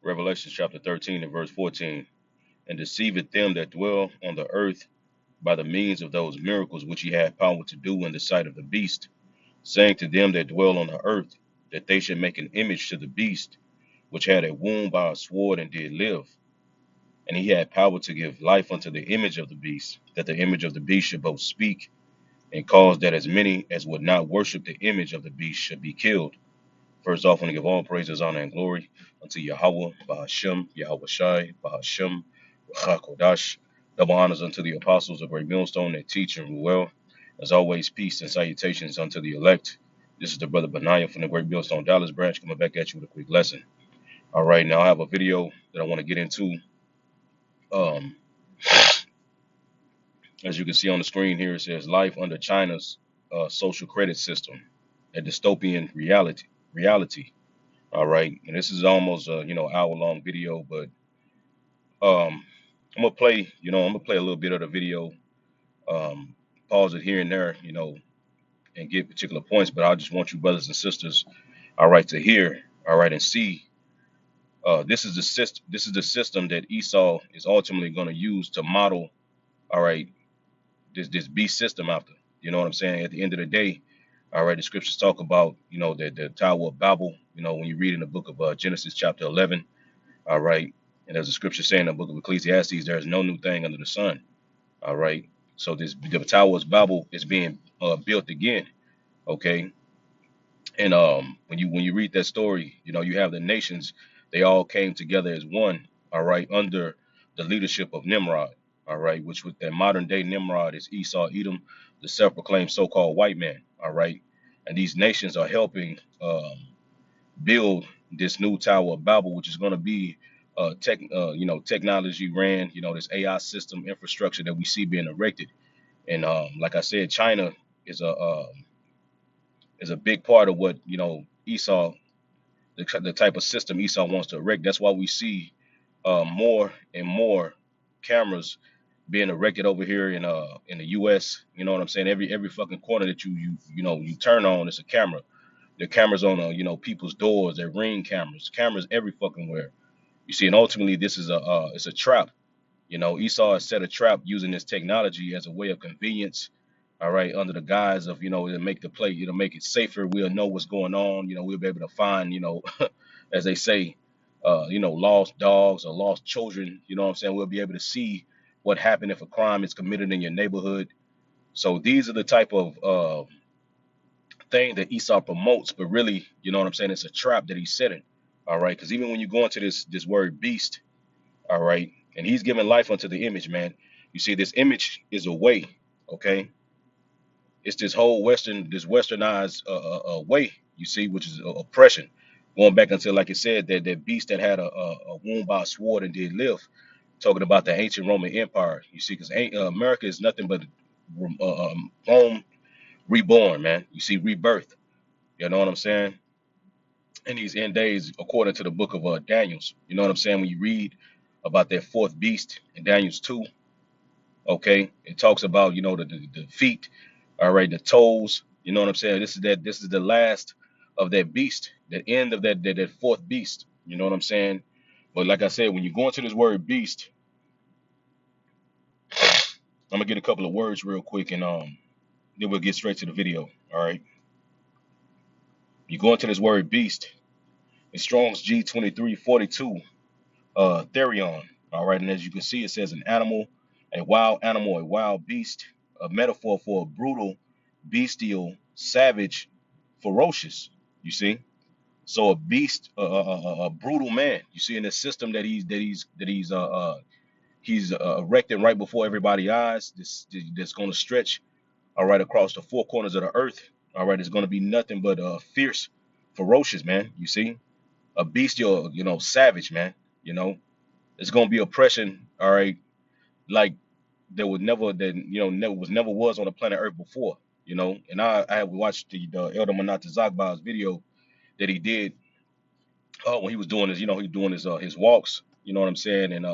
Revelation chapter 13 and verse 14. And deceiveth them that dwell on the earth by the means of those miracles which he had power to do in the sight of the beast, saying to them that dwell on the earth, that they should make an image to the beast, which had a wound by a sword and did live. And he had power to give life unto the image of the beast, that the image of the beast should both speak and cause that as many as would not worship the image of the beast should be killed. First off, I want to give all praises, honor, and glory unto Yahweh, Bahashem, Yahweh Shai, Bahashem, Kodash. Double honors unto the apostles of Great Millstone that teach and rule well. As always, peace and salutations unto the elect. This is the brother Benaiah from the Great Millstone Dallas branch coming back at you with a quick lesson. All right, now I have a video that I want to get into. Um, as you can see on the screen here, it says life under China's social credit system, a dystopian reality. All right, and this is almost a hour long video, but I'm gonna play a little bit of the video, um, pause it here and there, and get particular points. But I just want you brothers and sisters, all right, to hear, all right, and see. This is the system. This is the system that Esau is ultimately going to use to model, all right, this beast system after. You know what I'm saying? At the end of the day, all right, the scriptures talk about the Tower of Babel. When you read in the book of Genesis chapter 11. All right. And as the scripture saying in the book of Ecclesiastes, there is no new thing under the sun. All right. So the Tower of Babel is being built again. Okay. And when you read that story, you have the nations, they all came together as one, all right, under the leadership of Nimrod. All right, which with that modern day Nimrod is Esau, Edom, the self-proclaimed so-called white man. All right. And these nations are helping build this new Tower of Babel, which is going to be technology ran, this AI system infrastructure that we see being erected. And like I said, China is a big part of what Esau, the type of system Esau wants to erect. That's why we see more and more cameras being erected over here in the U.S. You know what I'm saying? Every fucking corner that you turn on, it's a camera. The cameras on people's doors, their ring cameras every fucking where. You see, and ultimately this is it's a trap. Esau has set a trap using this technology as a way of convenience. All right, under the guise of it'll make the play, it'll make it safer. We'll know what's going on. We'll be able to find as they say, lost dogs or lost children. You know what I'm saying? We'll be able to see what happened if a crime is committed in your neighborhood. So these are the type of thing that Esau promotes, but really, you know what I'm saying? It's a trap that he's setting. All right, because even when you go into this word beast, all right, and he's giving life unto the image, man. You see, this image is a way, okay? It's this whole this westernized way, you see, which is oppression. Going back until, like it said, that beast that had a wound by a sword and did live, talking about the ancient Roman Empire, you see, because America is nothing but Rome reborn, man. You see, rebirth. You know what I'm saying? In these end days, according to the book of Daniel's. You know what I'm saying? When you read about that fourth beast in Daniel's 2, okay, it talks about, the feet, all right, the toes. You know what I'm saying? This is the last of that beast, the end of that fourth beast. You know what I'm saying? But like I said, when you go into this word beast, I'm gonna get a couple of words real quick and then we'll get straight to the video. All right. You go into this word beast, in Strong's G2342. Therion. All right, and as you can see, it says an animal, a wild animal, a wild beast, a metaphor for a brutal, bestial, savage, ferocious. You see, so a beast, a brutal man. You see, in the system he's erecting right before everybody's eyes. That's going to stretch all right across the four corners of the earth. All right, it's going to be nothing but fierce, ferocious, man. You see, a bestial, savage, man. You know, it's gonna be oppression, all right, like there was never was on the planet Earth before, And I have watched the Elder Manata Zagba's video that he did when he was doing his walks, you know what I'm saying? And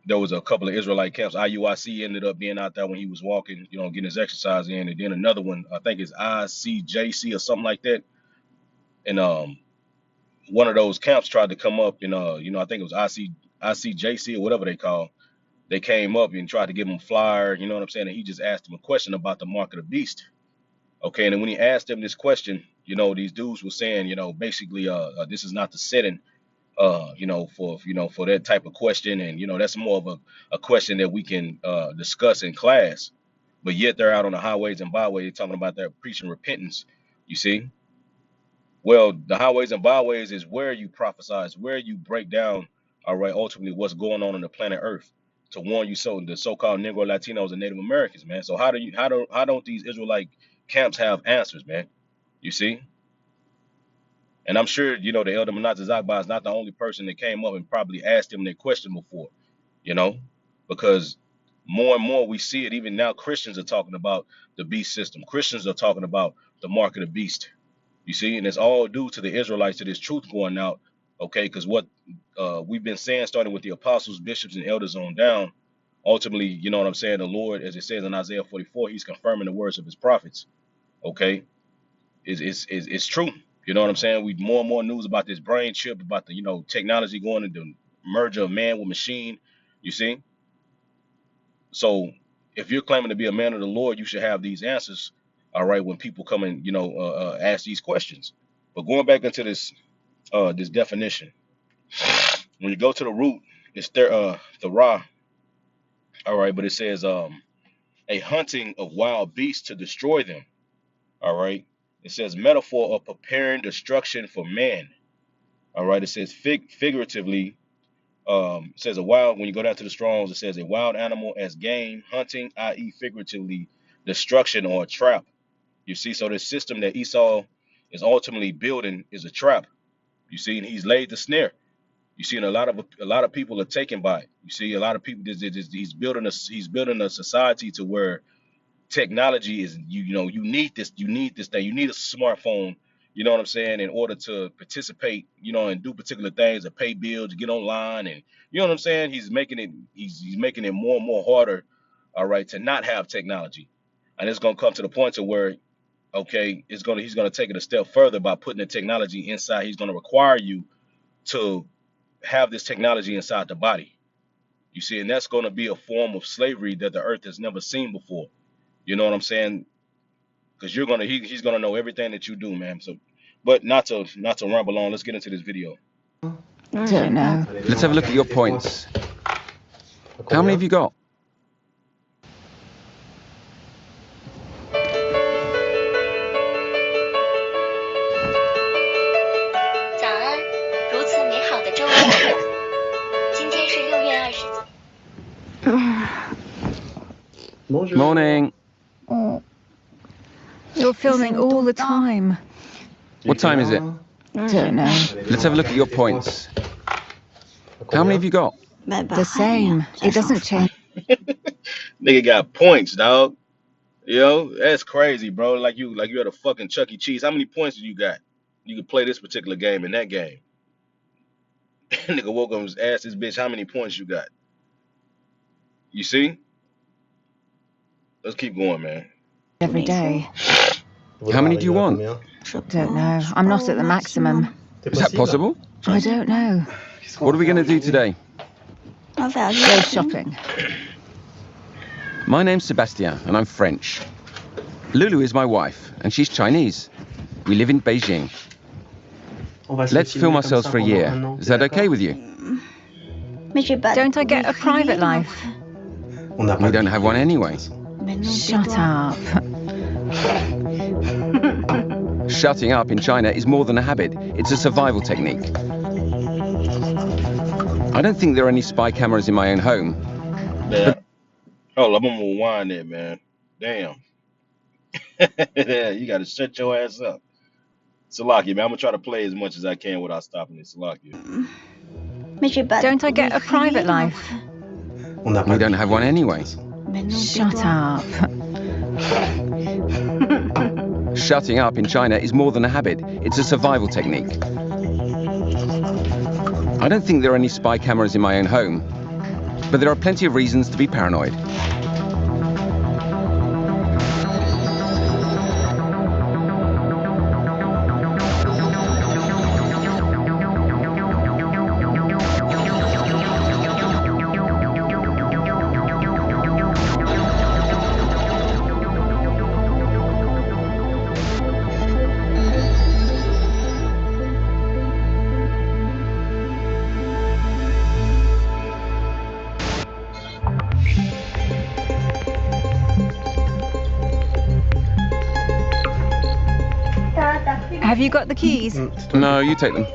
there was a couple of Israelite camps. IUIC ended up being out there when he was walking, getting his exercise in, and then another one, I think it's ICJC or something like that. And one of those camps tried to come up and I think it was ICJC or whatever they call. They came up and tried to give him a flyer, you know what I'm saying? And he just asked him a question about the mark of the beast. Okay, and then when he asked them this question, these dudes were saying, basically, this is not the setting, for that type of question, and that's more of a question that we can discuss in class. But yet they're out on the highways and byways talking about their preaching repentance. You see, well, the highways and byways is where you prophesize, where you break down, all right, ultimately what's going on the planet Earth to warn you the so-called Negro Latinos and Native Americans, man. So how don't these Israelite camps have answers, man? You see? And I'm sure, the Elder Menachem Zagba is not the only person that came up and probably asked him that question before, you know, because more and more we see it. Even now, Christians are talking about the beast system. Christians are talking about the mark of the beast. You see, and it's all due to the Israelites, to this truth going out, okay? Because what we've been saying, starting with the apostles, bishops, and elders on down, ultimately, you know what I'm saying, the Lord, as it says in Isaiah 44, he's confirming the words of his prophets, okay? It's true. You know what I'm saying? We more and more news about this brain chip, about the, technology going into merger of man with machine, you see? So if you're claiming to be a man of the Lord, you should have these answers, all right, when people come and, ask these questions. But going back into this definition, when you go to the root, it's the ra, all right, but it says a hunting of wild beasts to destroy them, all right. It says metaphor of preparing destruction for man, all right. It says figuratively, it says a wild, when you go down to the Strongs, it says a wild animal as game, hunting, i.e. figuratively destruction or a trap. You see, so the system that Esau is ultimately building is a trap. You see, and he's laid the snare. You see, and a lot of people are taken by it. You see, a lot of people, he's building a society to where technology is, you need this thing, you need a smartphone, you know what I'm saying, in order to participate, and do particular things, to pay bills, to get online, and you know what I'm saying. He's making it more and more harder, all right, to not have technology, and it's gonna come to the point to where, okay, he's gonna take it a step further by putting the technology inside. He's gonna require you to have this technology inside the body. You see, and that's gonna be a form of slavery that the earth has never seen before. You know what I'm saying? Because he's gonna know everything that you do, man. So, but not to ramble on. Let's get into this video. Don't know. Let's have a look at your points. How many have you got? Morning. You're filming all the time. What time is it? Don't know. Let's have a look at your points. How many have you got? The same. It doesn't change. Nigga got points, dog. That's crazy, bro. Like you at a fucking Chuck E. Cheese. How many points do you got? You can play this particular game and that game. Nigga woke up and asked this bitch how many points you got. You see? Let's keep going, man. Every day. How many do you want? Don't know. I'm not at the maximum. Is that possible? I don't know. What are we going to do today? Go shopping. My name's Sebastien, and I'm French. Lulu is my wife, and she's Chinese. We live in Beijing. Let's film ourselves for a year. Is that okay with you? Don't I get a private life? We don't have one anyway. Shut up. Shutting up in China is more than a habit. It's a survival technique. I don't think there are any spy cameras in my own home. Yeah. Oh, I'm gonna rewind it, man. Damn. You gotta shut your ass up. Salaki, man, I'm gonna try to play as much as I can without stopping it. Salaki. Don't I get a private life? We don't have one anyway. Shut up. Shutting up in China is more than a habit. It's a survival technique. I don't think there are any spy cameras in my own home, but there are plenty of reasons to be paranoid. Have you got the keys? No, you take them.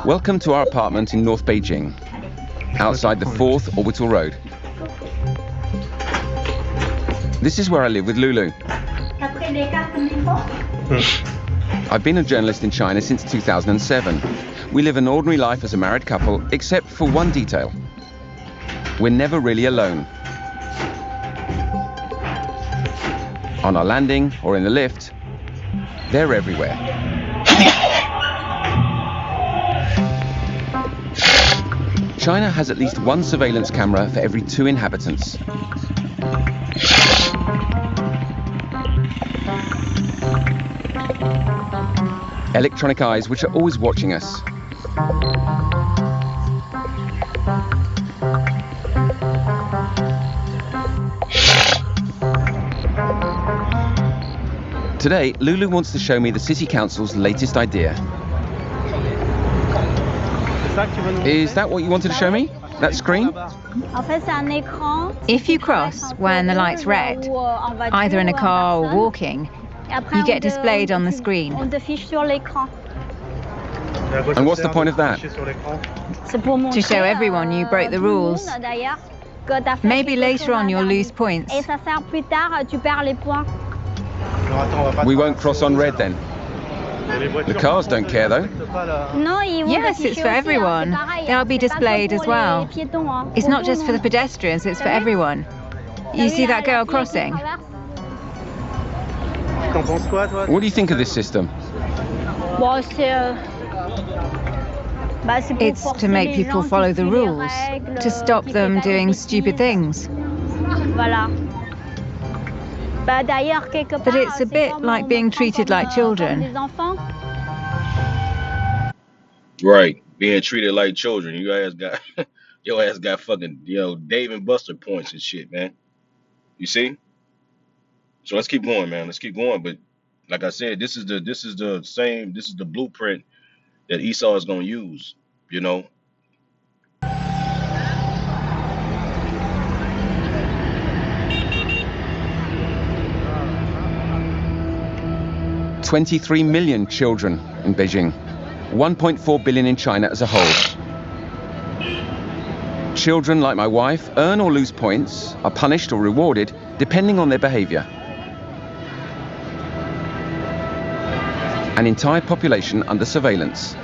Welcome to our apartment in North Beijing, outside the 4th Orbital Road. This is where I live with Lulu. I've been a journalist in China since 2007. We live an ordinary life as a married couple, except for one detail. We're never really alone. On our landing or in the lift, they're everywhere. China has at least one surveillance camera for every 2 inhabitants. Electronic eyes which are always watching us. Today, Lulu wants to show me the City Council's latest idea. Is that what you wanted to show me? That screen? If you cross when the light's red, either in a car or walking, you get displayed on the screen. And what's the point of that? To show everyone you broke the rules. Maybe later on you'll lose points. We won't cross on red then. The cars don't care though. Yes, it's for everyone. They'll be displayed as well. It's not just for the pedestrians, it's for everyone. You see that girl crossing? What do you think of this system? It's to make people follow the rules, to stop them doing stupid things. But it's a bit like being treated like children. Right, being treated like children. Your ass got fucking, Dave and Buster points and shit, man. You see? So let's keep going, man. Let's keep going. But like I said, this is the blueprint that Esau is gonna use, 23 million children in Beijing, 1.4 billion in China as a whole. Children like my wife earn or lose points, are punished or rewarded, depending on their behavior. An entire population under surveillance.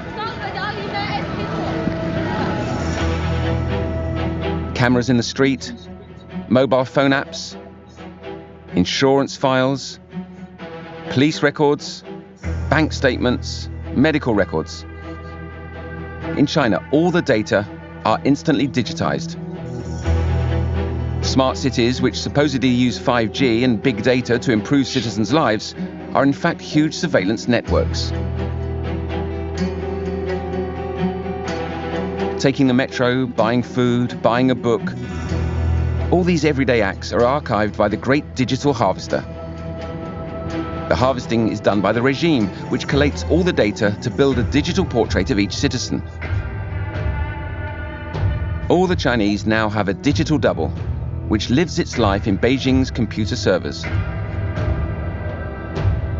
Cameras in the street, mobile phone apps, insurance files, police records, bank statements, medical records. In China, all the data are instantly digitized. Smart cities, which supposedly use 5G and big data to improve citizens' lives, are in fact huge surveillance networks. Taking the metro, buying food, buying a book. All these everyday acts are archived by the great digital harvester. The harvesting is done by the regime, which collates all the data to build a digital portrait of each citizen. All the Chinese now have a digital double, which lives its life in Beijing's computer servers.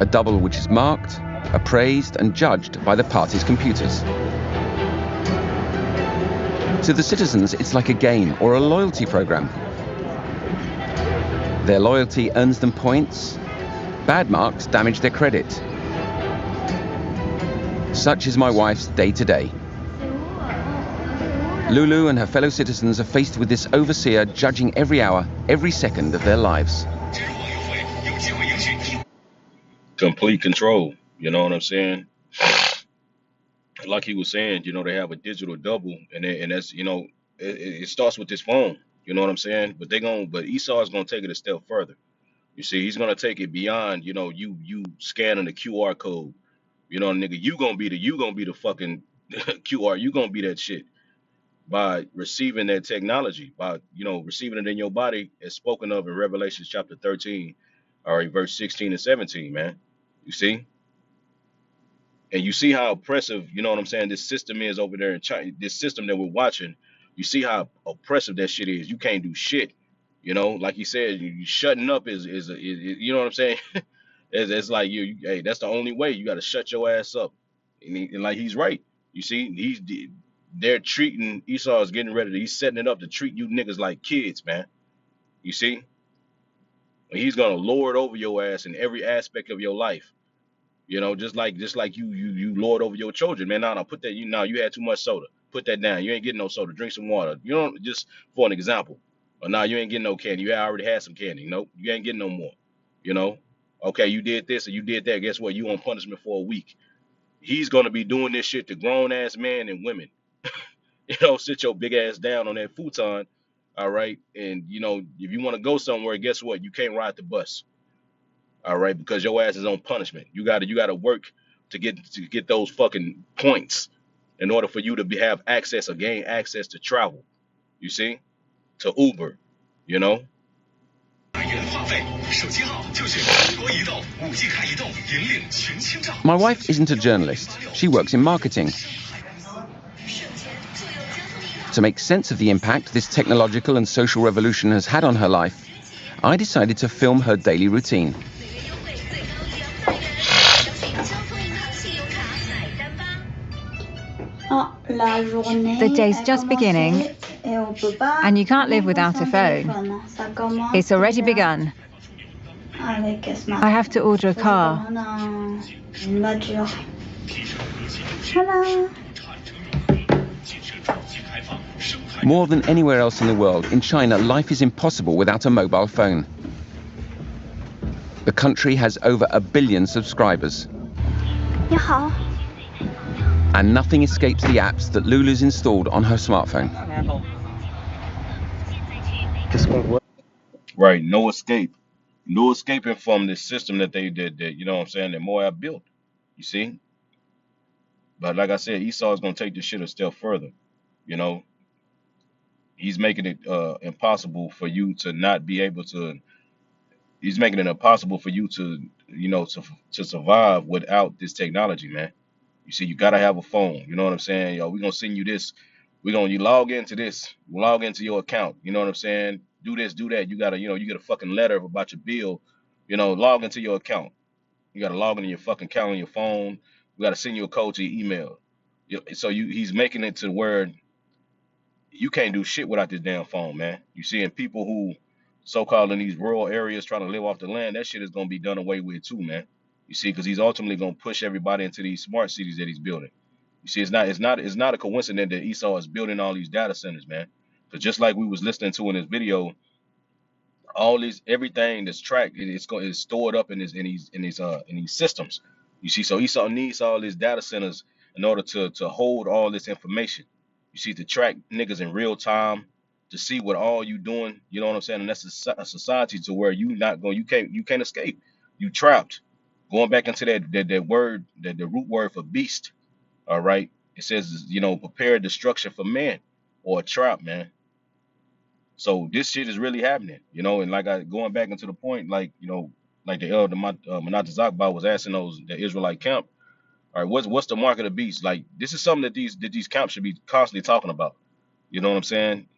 A double which is marked, appraised and judged by the party's computers. To the citizens, it's like a game or a loyalty program. Their loyalty earns them points. Bad marks damage their credit. Such is my wife's day-to-day. Lulu and her fellow citizens are faced with this overseer judging every hour, every second of their lives. Complete control, you know what I'm saying? Like he was saying, they have a digital double, and that's, it starts with this phone, you know what I'm saying? But Esau is gonna take it a step further. You see, he's gonna take it beyond, you scanning the QR code. Nigga, you gonna be the fucking QR, you gonna be that shit by receiving that technology, by receiving it in your body, as spoken of in Revelation chapter 13, or verse 16 and 17, man. You see? And you see how oppressive, this system is over there in China, this system that we're watching. You see how oppressive that shit is. You can't do shit. Like you said, you shutting up is you know what I'm saying? It's like hey, that's the only way. You got to shut your ass up. And like he's right. You see, they're treating Esau is getting ready. He's setting it up to treat you niggas like kids, man. You see, and he's gonna lord over your ass in every aspect of your life. You know, just like you lord over your children, man. Now put that you had too much soda. Put that down. You ain't getting no soda. Drink some water. You don't just for an example. Or now you ain't getting no candy. You already had some candy. Nope, you ain't getting no more. You know, okay, you did this or you did that. Guess what? You on punishment for a week. He's gonna be doing this shit to grown ass men and women. You know, sit your big ass down on that futon. All right, and you know if you want to go somewhere, guess what? You can't ride the bus. All right, because your ass is on punishment. You gotta work to get those fucking points in order for you to have access or gain access to travel. You see, to Uber. You know. My wife isn't a journalist. She works in marketing. To make sense of the impact this technological and social revolution has had on her life, I decided to film her daily routine. The day's just beginning, and you can't live without a phone. It's already begun. I have to order a car. More than anywhere else in the world, in China, life is impossible without a mobile phone. The country has over 1 billion subscribers. And nothing escapes the apps that Lulu's installed on her smartphone. Right, no escape. No escaping from this system that you know what I'm saying, that Moab built. You see? But like I said, Esau is gonna take this shit a step further. You know, he's making it impossible for you to not be able to. He's making it impossible for you to, you know, to survive without this technology, man. You see, you gotta have a phone. You know what I'm saying? Yo, we're gonna send you this. You log into this. Log into your account. You know what I'm saying? Do this, do that. You gotta, you know, you get a fucking letter about your bill. You know, log into your account. You gotta log into your fucking account on your phone. We gotta send you a code to your email. So he's making it to where you can't do shit without this damn phone, man. You see, and people who so-called in these rural areas trying to live off the land, that shit is gonna be done away with too, man. You see, because he's ultimately gonna push everybody into these smart cities that he's building. You see, it's not a coincidence that Esau is building all these data centers, man. Because just like we was listening to in this video, everything that's tracked, it's stored up in these systems. You see, so Esau needs all these data centers in order to hold all this information. You see, to track niggas in real time, to see what all you doing. You know what I'm saying? And that's a society to where you can't escape. You trapped. Going back into that word, the root word for beast. All right, it says, you know, prepare destruction for man, or a trap, man. So this shit is really happening, you know. And like going back into the point, like, you know, like the elder Manata Zakba was asking the Israelite camp, all right, what's the mark of the beast? Like, this is something that these camps should be constantly talking about. You know what I'm saying?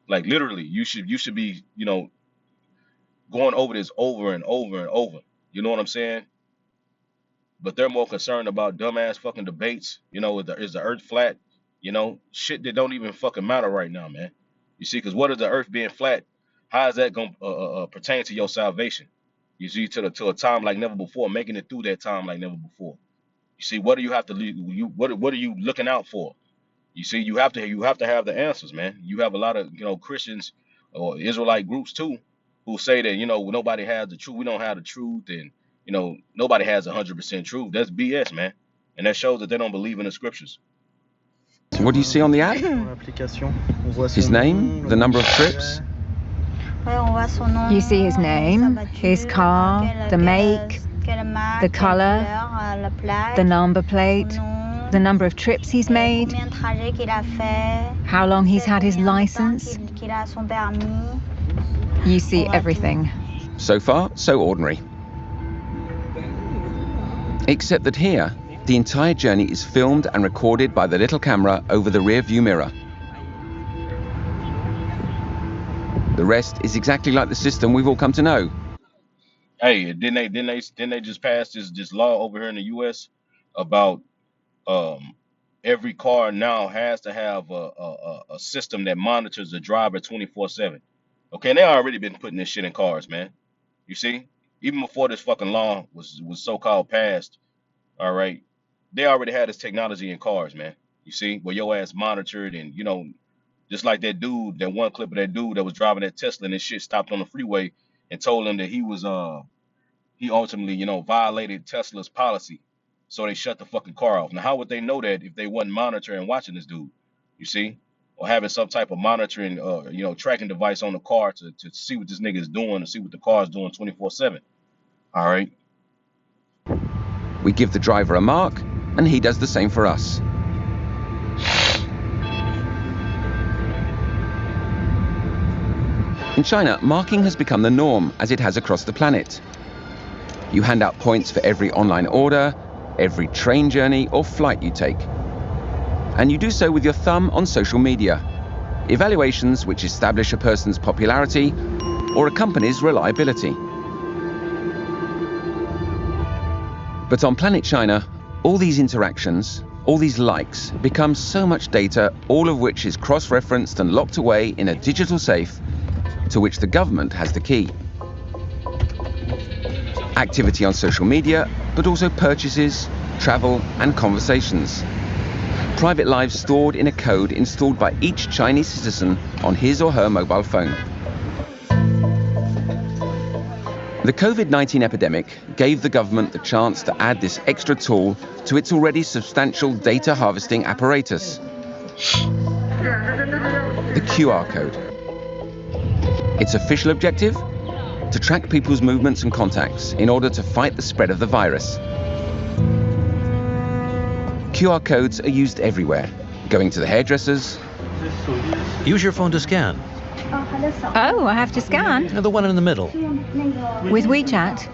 Like, literally, you should be, you know, going over this over and over and over. You know what I'm saying? But they're more concerned about dumbass fucking debates. You know, is the earth flat? You know, shit that don't even fucking matter right now, man. You see, because what is the earth being flat? How is that going to pertain to your salvation? You see, to a time like never before, making it through that time like never before. You see, what do you have to what are you looking out for? You see, you have to have the answers, man. You have a lot of, you know, Christians or Israelite groups too, who say that, you know, nobody has the truth. We don't have the truth, and you know, nobody has 100% truth. That's BS, man. And that shows that they don't believe in the scriptures. What do you see on the app? His name, the number of trips. You see his name, his car, the make, the color, the number plate, the number of trips he's made, how long he's had his license. You see everything. So far, so ordinary. Except that here, the entire journey is filmed and recorded by the little camera over the rear view mirror. The rest is exactly like the system we've all come to know. Hey, didn't they just pass this law over here in the U.S. about um every car now has to have a system that monitors the driver 24/7. Okay, and they already been putting this shit in cars, man. You see, even before this fucking law was so-called passed, all right, they already had this technology in cars, man. You see, where your ass monitored, and just like that dude, that one clip of that dude that was driving that Tesla and this shit stopped on the freeway and told him that he ultimately, violated Tesla's policy. So they shut the fucking car off. Now, how would they know that if they wasn't monitoring and watching this dude? You see? Or having some type of monitoring, tracking device on the car to see what this nigga is doing, to see what the car is doing 24/7. All right. We give the driver a mark, and he does the same for us. In China, marking has become the norm, as it has across the planet. You hand out points for every online order, every train journey or flight you take. And you do so with your thumb on social media, evaluations which establish a person's popularity or a company's reliability. But on planet China, all these interactions, all these likes, become so much data, all of which is cross-referenced and locked away in a digital safe to which the government has the key. Activity on social media, but also purchases, travel and conversations. Private lives stored in a code installed by each Chinese citizen on his or her mobile phone. The COVID-19 epidemic gave the government the chance to add this extra tool to its already substantial data harvesting apparatus. The QR code. Its official objective? To track people's movements and contacts in order to fight the spread of the virus. QR codes are used everywhere, going to the hairdressers. Use your phone to scan. Oh, I have to scan? The one in the middle. With WeChat?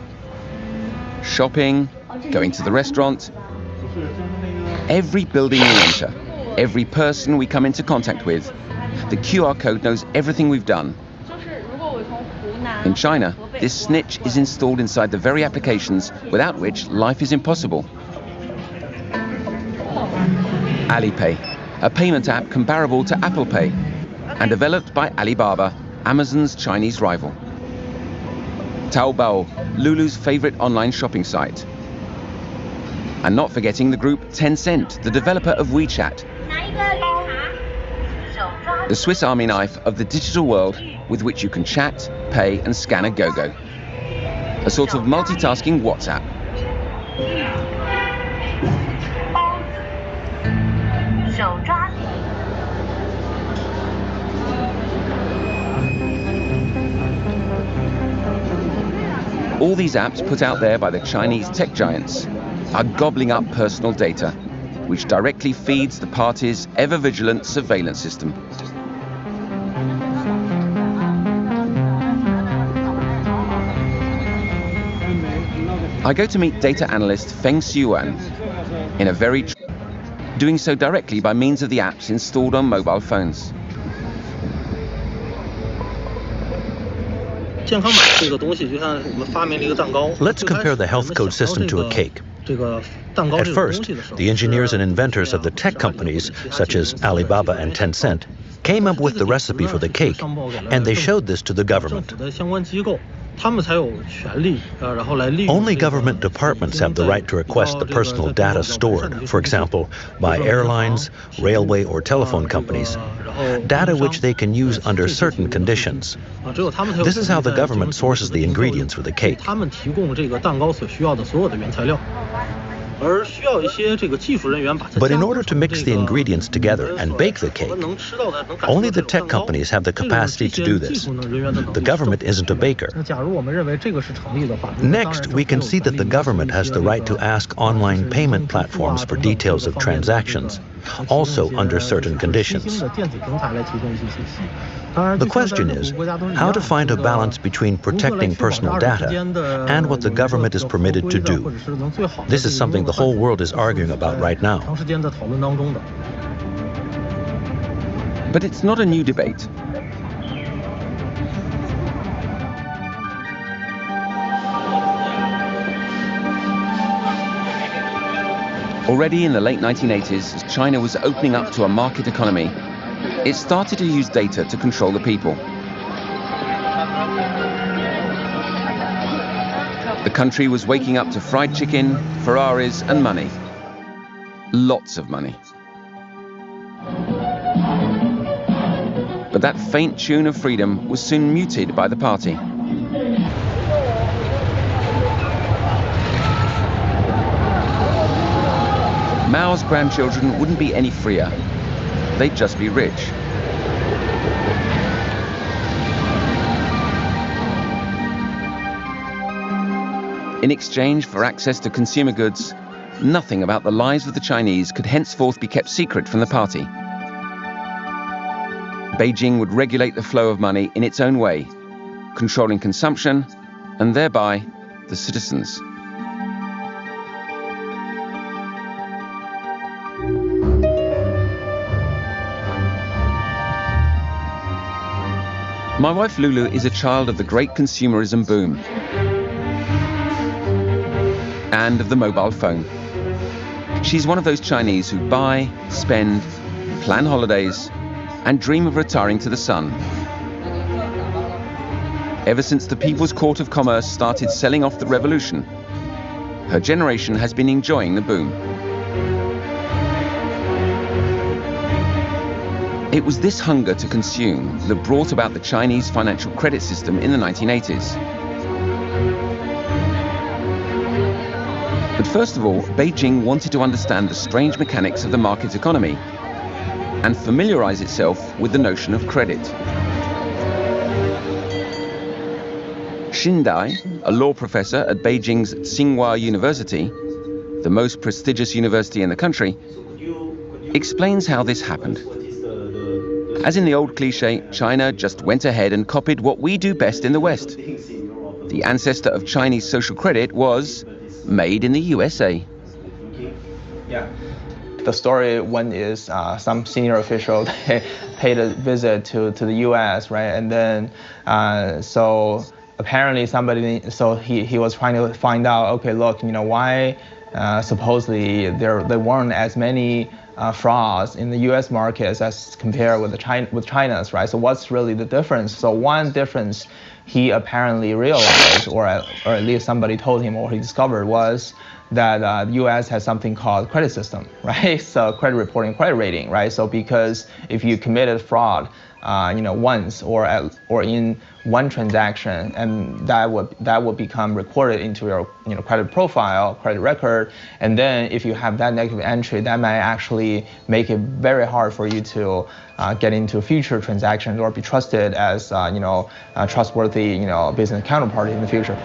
Shopping, going to the restaurant. Every building we enter, every person we come into contact with, the QR code knows everything we've done. In China, this snitch is installed inside the very applications without which life is impossible. Alipay, a payment app comparable to Apple Pay, and developed by Alibaba, Amazon's Chinese rival. Taobao, Lulu's favorite online shopping site. And not forgetting the group Tencent, the developer of WeChat, the Swiss Army knife of the digital world with which you can chat, pay and scan a go-go. A sort of multitasking WhatsApp. All these apps put out there by the Chinese tech giants are gobbling up personal data, which directly feeds the party's ever-vigilant surveillance system. I go to meet data analyst Feng Xiyuan in a very doing so directly by means of the apps installed on mobile phones. Let's compare the health code system to a cake. At first, the engineers and inventors of the tech companies, such as Alibaba and Tencent, came up with the recipe for the cake, and they showed this to the government. Only government departments have the right to request the personal data stored, for example, by airlines, railway or telephone companies, data which they can use under certain conditions. This is how the government sources the ingredients for the cake. But in order to mix the ingredients together and bake the cake, only the tech companies have the capacity to do this. The government isn't a baker. Next, we can see that the government has the right to ask online payment platforms for details of transactions, also under certain conditions. The question is how to find a balance between protecting personal data and what the government is permitted to do. This is something the whole world is arguing about right now. But it's not a new debate. Already in the late 1980s, as China was opening up to a market economy, it started to use data to control the people. The country was waking up to fried chicken, Ferraris, and money. Lots of money. But that faint tune of freedom was soon muted by the party. Mao's grandchildren wouldn't be any freer. They'd just be rich. In exchange for access to consumer goods, nothing about the lives of the Chinese could henceforth be kept secret from the party. Beijing would regulate the flow of money in its own way, controlling consumption and thereby the citizens. My wife Lulu is a child of the great consumerism boom and of the mobile phone. She's one of those Chinese who buy, spend, plan holidays, and dream of retiring to the sun. Ever since the People's Court of Commerce started selling off the revolution, her generation has been enjoying the boom. It was this hunger to consume that brought about the Chinese financial credit system in the 1980s. But first of all, Beijing wanted to understand the strange mechanics of the market economy and familiarize itself with the notion of credit. Xin Dai, a law professor at Beijing's Tsinghua University, the most prestigious university in the country, explains how this happened. As in the old cliché, China just went ahead and copied what we do best in the West. The ancestor of Chinese social credit was made in the USA. Yeah. The story one is some senior official paid a visit to the U.S., right? And then so apparently he was trying to find out, okay, look, why supposedly there weren't as many frauds in the U.S. markets as compared with China's, right? So what's really the difference? So one difference he apparently realized, or at least somebody told him or he discovered, was that the U.S. has something called credit system, right? So credit reporting, credit rating, right? So because if you committed fraud, once or in one transaction, and that would become recorded into your credit profile, credit record, and then if you have that negative entry, that might actually make it very hard for you to get into future transactions or be trusted as a trustworthy business counterparty in the future.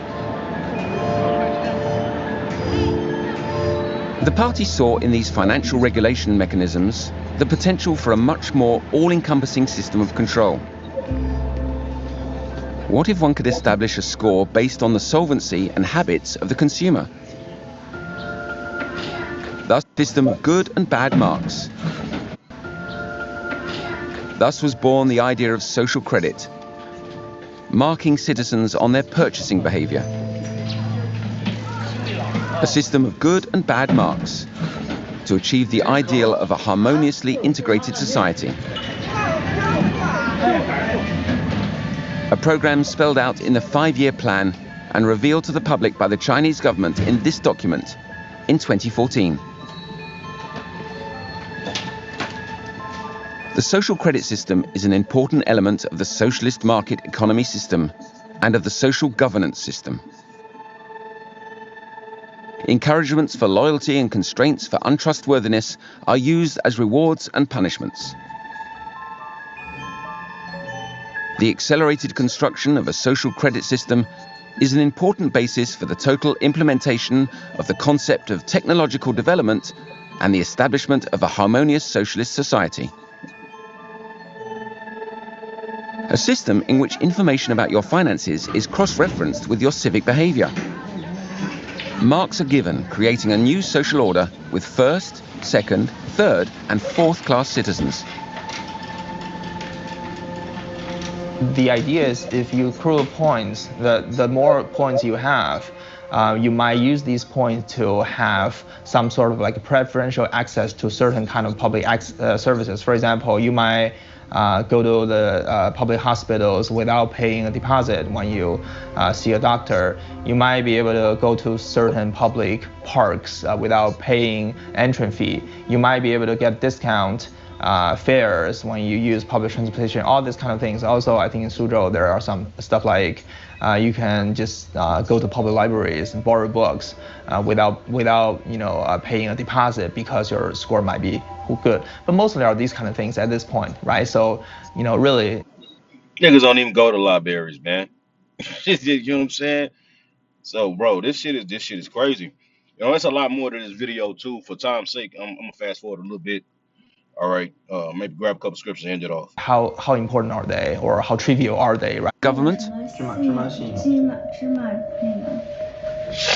The party saw in these financial regulation mechanisms the potential for a much more all-encompassing system of control. What if one could establish a score based on the solvency and habits of the consumer? Thus, a system of good and bad marks. Thus was born the idea of social credit, marking citizens on their purchasing behavior. A system of good and bad marks to achieve the ideal of a harmoniously integrated society. A program spelled out in the 5-year plan and revealed to the public by the Chinese government in this document in 2014. The social credit system is an important element of the socialist market economy system and of the social governance system. Encouragements for loyalty and constraints for untrustworthiness are used as rewards and punishments. The accelerated construction of a social credit system is an important basis for the total implementation of the concept of technological development and the establishment of a harmonious socialist society. A system in which information about your finances is cross-referenced with your civic behavior. Marks are given, creating a new social order with first, second, third, and fourth-class citizens. The idea is if you accrue points, the more points you have, you might use these points to have some sort of like preferential access to certain kind of public services. For example, you might go to the public hospitals without paying a deposit when you see a doctor. You might be able to go to certain public parks without paying entry fee. You might be able to get discount fares when you use public transportation, all these kind of things. Also, I think in Suzhou there are some stuff like you can just go to public libraries and borrow books without paying a deposit because your score might be good. But mostly are these kind of things at this point, right? So, really. Niggas don't even go to libraries, man. You know what I'm saying? So, bro, this shit is crazy. It's a lot more to this video too. For time's sake, I'm gonna fast forward a little bit. All right, maybe grab a couple scriptures and end it off. How important are they, or how trivial are they, right? Government?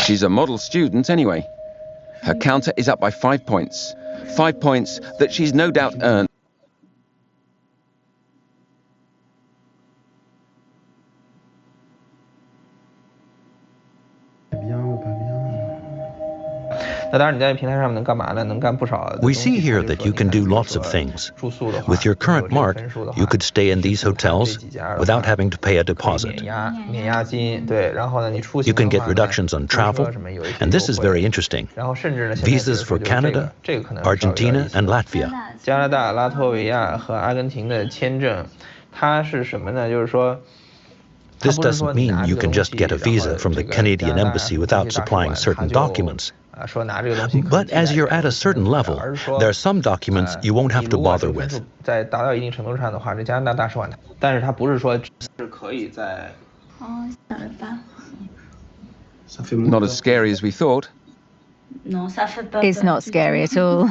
She's a model student anyway. Her counter is up by 5 points. 5 points that she's no doubt earned. We see here that you can do lots of things. With your current mark, you could stay in these hotels without having to pay a deposit. You can get reductions on travel, and this is very interesting. Visas for Canada, Argentina, and Latvia. This doesn't mean you can just get a visa from the Canadian Embassy without supplying certain documents. But as you're at a certain level, there are some documents you won't have to bother with. Not as scary as we thought. It's not scary at all.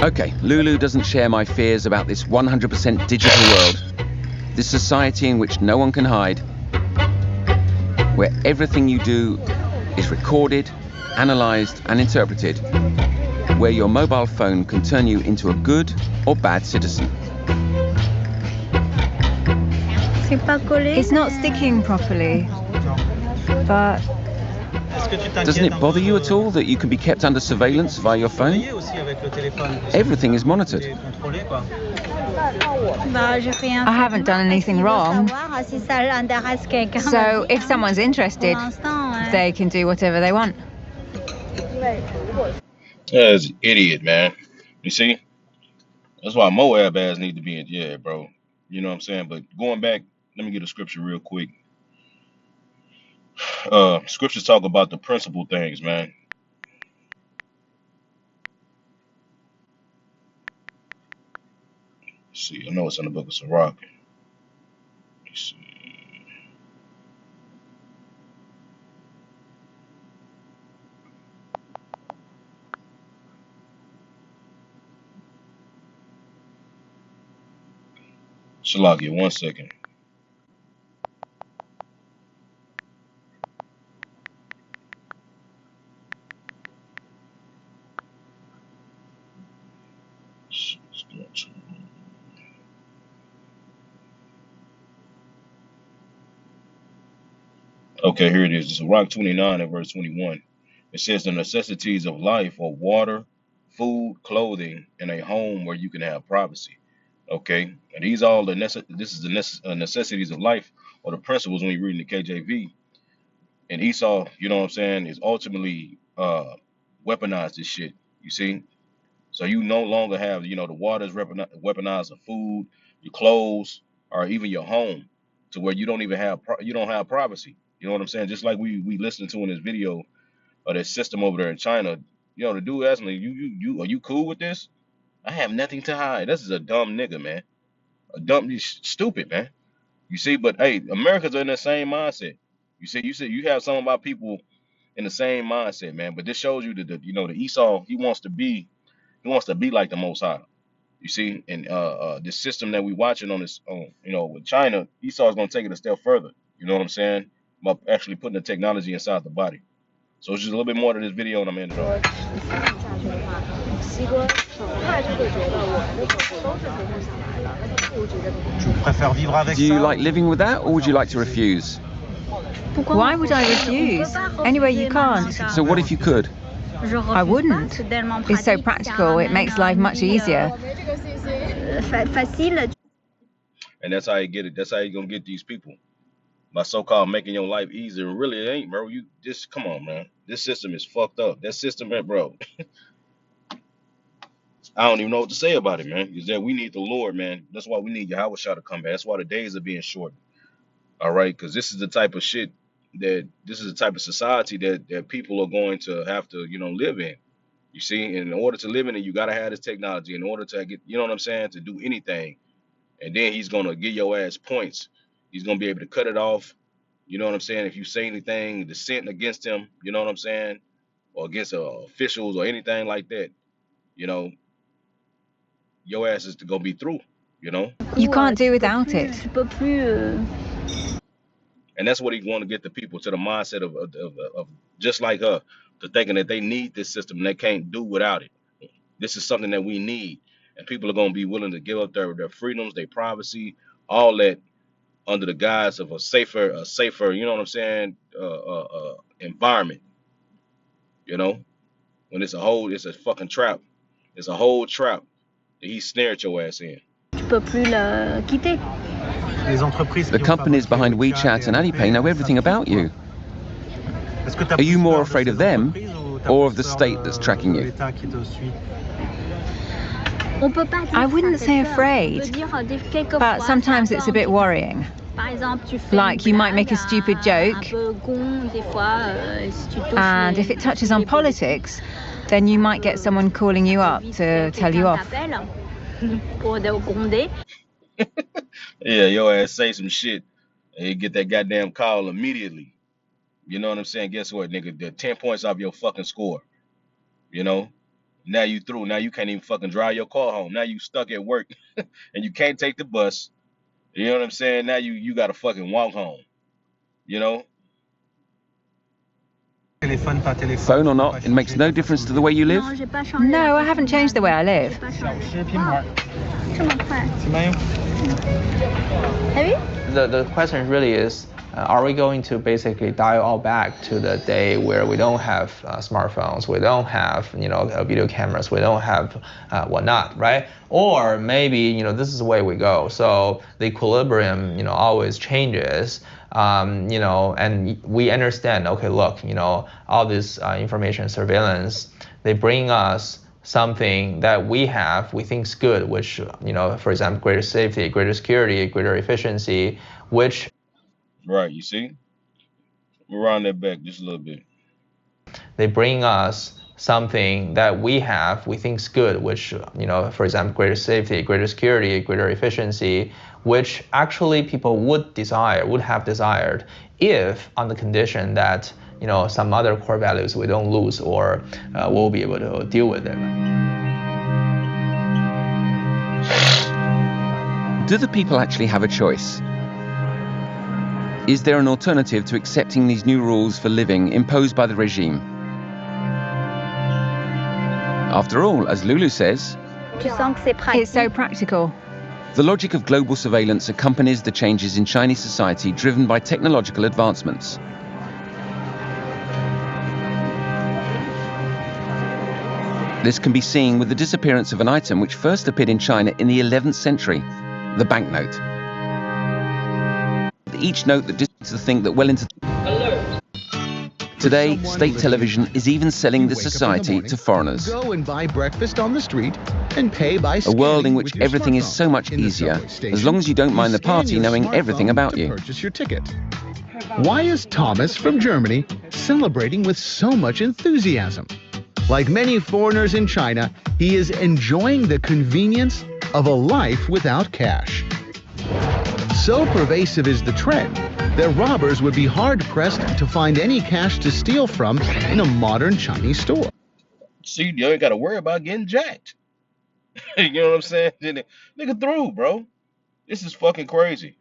Okay, Lulu doesn't share my fears about this 100% digital world. This society in which no one can hide, where everything you do is recorded, analyzed, and interpreted, where your mobile phone can turn you into a good or bad citizen. It's not sticking properly, but... Doesn't it bother you at all that you can be kept under surveillance via your phone? Everything is monitored. I haven't done anything wrong. So if someone's interested, they can do whatever they want. That's an idiot, man. You see? That's why Moab ass need to be in jail, bro. You know what I'm saying? But going back, let me get a scripture real quick. Scriptures talk about the principal things, man. Let's see, I know it's in the book of Sirach. Let's see. Shalakia, 1 second. Okay, here it is. It's Sirach 29 and verse 21. It says the necessities of life are water, food, clothing, and a home where you can have privacy. Okay, and these all the necessities of life, or the principles when you read in the KJV. And Esau, you know what I'm saying, is ultimately weaponized this shit. You see, so you no longer have the water is weaponized of food, your clothes, or even your home, to where you don't even have privacy. You know what I'm saying? Just like we listened to in this video of that system over there in China. The dude asked me, you are you cool with this? I have nothing to hide. This is a dumb nigga, man. Stupid, man. You see, but hey, Americans are in the same mindset. You see, you have some of our people in the same mindset, man. But this shows you that the Esau, he wants to be like the Most High. You see, and this system that we watching on this, with China, Esau is gonna take it a step further. You know what I'm saying? By actually putting the technology inside the body. So it's just a little bit more to this video and I'm in it all. Do you like living with that, or would you like to refuse? Why would I refuse? Anyway, you can't. So what if you could? I wouldn't. It's so practical, it makes life much easier. And that's how you get it. That's how you're gonna get these people. By so-called making your life easier. Really, it ain't, bro. You just come on, man. This system is fucked up. That system, man, bro. I don't even know what to say about it, man. Is that we need the Lord, man. That's why we need Yahweh Shah to come back. That's why the days are being shortened. All right, because this is the type of shit this is the type of society that people are going to have to, live in. You see, and in order to live in it, you gotta have this technology in order to get, you know what I'm saying, to do anything. And then he's gonna give your ass points. He's gonna be able to cut it off. You know what I'm saying? If you say anything dissenting against him, you know what I'm saying, or against officials or anything like that, your ass is gonna be through. You can't do without it. And that's what he want to get the people to the mindset of just like her, to thinking that they need this system and they can't do without it. This is something that we need, and people are gonna be willing to give up their freedoms, their privacy, all that under the guise of a safer, you know what I'm saying, environment. When it's a fucking trap. It's a whole trap that he snared your ass in. The companies behind WeChat and Alipay know everything about you. Are you more afraid of them or of the state that's tracking you? I wouldn't say afraid, but sometimes it's a bit worrying. Like, you might make a stupid joke, and if it touches on politics, then you might get someone calling you up to tell you off. Yeah, your ass say some shit and you get that goddamn call immediately. You know what I'm saying? Guess what, nigga? The 10 points off your fucking score. Now you through. Now you can't even fucking drive your car home. Now you stuck at work and you can't take the bus. You know what I'm saying? Now you gotta fucking walk home. Phone or not, it makes no difference to the way you live. No, I haven't changed the way I live. The question really is, are we going to basically dial all back to the day where we don't have smartphones, we don't have video cameras, we don't have whatnot, right? Or maybe this is the way we go. So the equilibrium always changes. And we understand. Okay, look, all this information surveillance, they bring us something that we think is good, which for example, greater safety, greater security, greater efficiency, which. Right, you see? We'll round that back just a little bit. They bring us something that we think is good, which, for example, greater safety, greater security, greater efficiency, which actually people would have desired if on the condition that, some other core values we don't lose or we'll be able to deal with it. Do the people actually have a choice? Is there an alternative to accepting these new rules for living imposed by the regime? After all, as Lulu says, it's so practical. The logic of global surveillance accompanies the changes in Chinese society driven by technological advancements. This can be seen with the disappearance of an item which first appeared in China in the 11th century, the banknote. Each note that distance the thing that well into... Today, state television is even selling the society to foreigners. Go and buy breakfast on the street and pay by a world in which everything is so much easier, as long as you don't mind the party knowing everything about you. Purchase your ticket. Why is Thomas from Germany celebrating with so much enthusiasm? Like many foreigners in China, he is enjoying the convenience of a life without cash. So pervasive is the trend that robbers would be hard-pressed to find any cash to steal from in a modern Chinese store. See, you ain't got to worry about getting jacked. You know what I'm saying? Nigga through, bro. This is fucking crazy.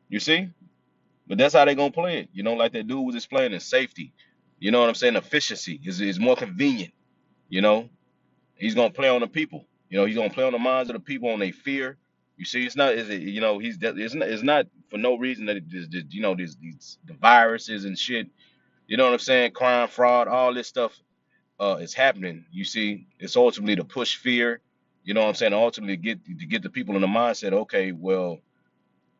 You see? But that's how they gonna play it. Like that dude was explaining, safety. You know what I'm saying? Efficiency is more convenient. You know, he's gonna play on the people. You know, he's gonna play on the minds of the people, on their fear. You see, it's not, is it? You know, it's not for no reason that you know, these the viruses and shit. You know what I'm saying? Crime, fraud, all this stuff is happening. You see, it's ultimately to push fear. You know what I'm saying? Ultimately, get the people in the mindset. Okay, well,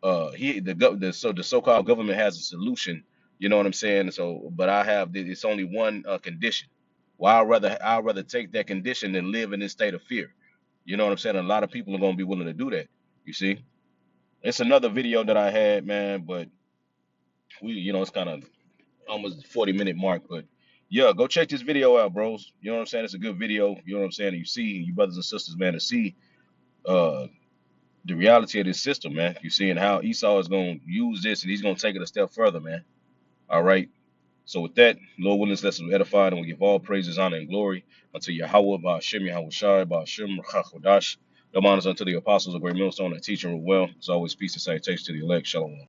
the so-called government has a solution. You know what I'm saying? So, but it's only one condition. Well, I'd rather take that condition than live in this state of fear. You know what I'm saying? A lot of people are gonna be willing to do that. You see, it's another video that I had, man, but you know, it's kind of almost 40-minute mark, but yeah, go check this video out, bros. You know what I'm saying? It's a good video. You know what I'm saying? You see, you brothers and sisters, man, to see uh the reality of this system, man. You see, and how Esau is gonna use this, and he's gonna take it a step further, man. All right. So with that, Lord willing, let's be edified, and we give all praises, honor, and glory unto Yahweh, Ba'ashem, Yahweh Shai, Ba'ashem, Rachakodash. The honors unto the apostles of Great Millstone that teach and rule well. As always, peace and salutation to the elect. Shalom.